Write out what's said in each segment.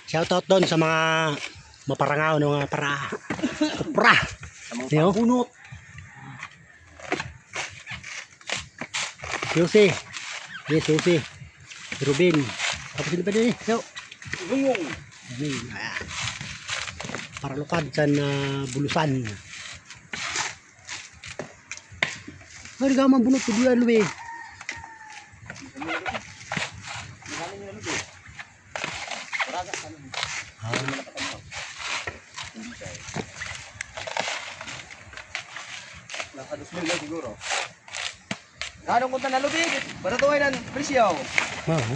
Shoutout doon sa mga maparangaw ng mga pra. Sa mga Yo. punot. Susi. Yes, Susi. Ruben. Tapos sino pa din eh? Yo. Gungong. Para lukad sa bulusan. Ay, gaman bunot ko diyan, Luwe. Nakados mo lang siguro. Anong kunta na lubig? Para tuway ng presyo. Oo.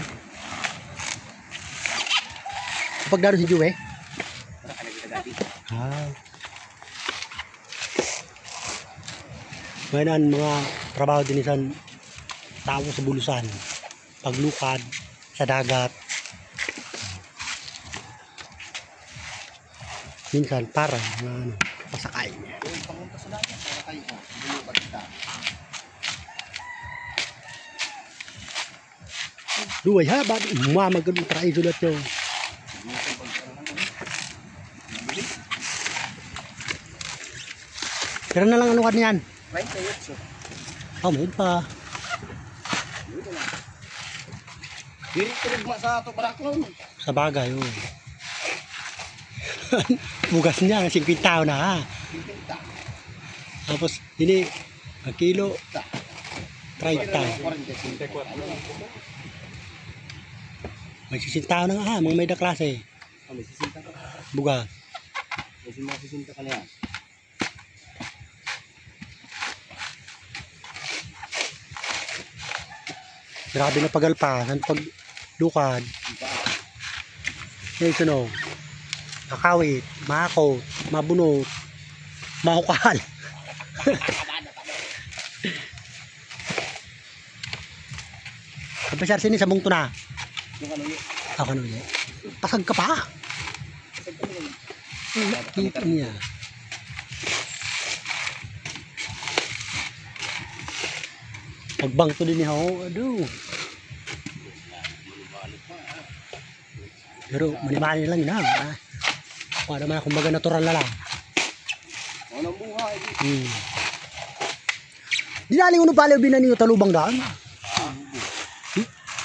Kapag daro si Juwe? Ngayon mga trabaho din isan tao sa bulusan. Paglukad sa dagat. Minsan para pasakay. Pamunta sa dagat para kayo bumubad ka. Duway ha, ba't mamagod mo try sulat yun. Pero na lang ano ka niyan? Right na yun, sir. Oh, mayroon pa. Diri tulog sa ato baraklon. Sa bagay, oh. Bugas niya, 50 taon na ha. Tapos, ini, ang kilo, 30. May 60 taon na nga ha, mga may da klase. May sisinta ka. Bugas. May sisinta ka na yan. Grabe na pagalpasan, paglukad. Yung sunog. Kakawit, makakot, mabunot, mahukal. Kapasar sini sa mungto na. Yung ano yun. Ako ano yun? Pasag ka pa. Nakita niya. Pagbangto din niya ako. Ado. Pero manimani lang yun ha. Wala naman kumbaga natural na lang. Walang buhay. Di naling uno pala yung binaniyo talubang daan.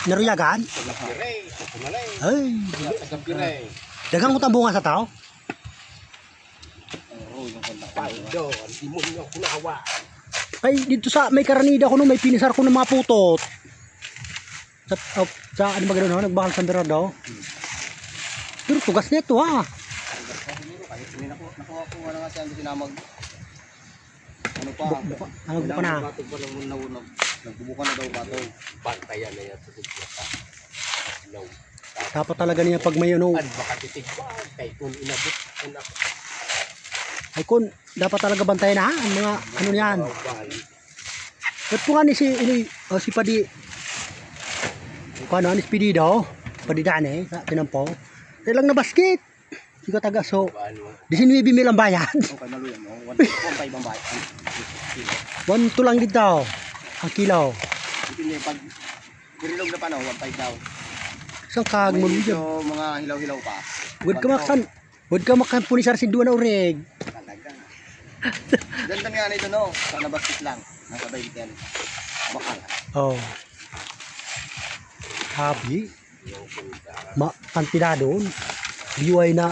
Naruyagan? Ay. Dagang utang bunga sa tao? Ay, dito sa may karanida ko no, may pinisar ko ng mga putot. Sa ano ba gano'n no? Nagbakal sa bera daw. Pero tugas nito ha. Nakuha ko nga nga siya ang sinamag. Ano pa? Buka na. Nagbubuka na daw bato. Bantayan na yan sa suplata. Dapat talaga niya pag may ano. Kay kung inabot. Ay kun, dapat talaga bantayan ha. Ang mga ano yan. Ba't po nga ni si Padi. Kung ano, anis Pidi daw. Padi daan sa tinampo. Kaya lang na basket. Hindi ka taga so. 19 mil ang bayad. Okay, naluyan mo. 1.5 ang bayad. 1 lang dito. Ang kilo. Ito niya pag birilog na pa no, 1.5 daw. Isang kag mo dito. Mga hilaw-hilaw pa. Huwag ka maksan. Huwag ka makapunisar si Duan Oreg. Talaga. Ganda nga nito no. Sana basket lang. Nasa 20. Bakal. Oh. Habi. Kantidad doon. Biway na.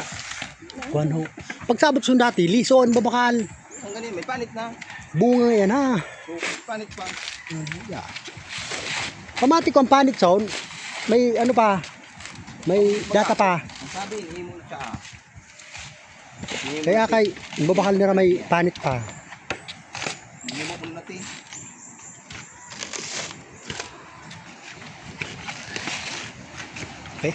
Kuan ho. Pagsabot sundati, lison, babakal. Ang galing, may panit na. Bunga yan ha. So, panit pa. Yeah. Pamati ko ang panit son. May ano pa. May data pa. Ang sabi, himo na siya. Kaya kay babakal nila may panit pa. Himo ko natin. Okay.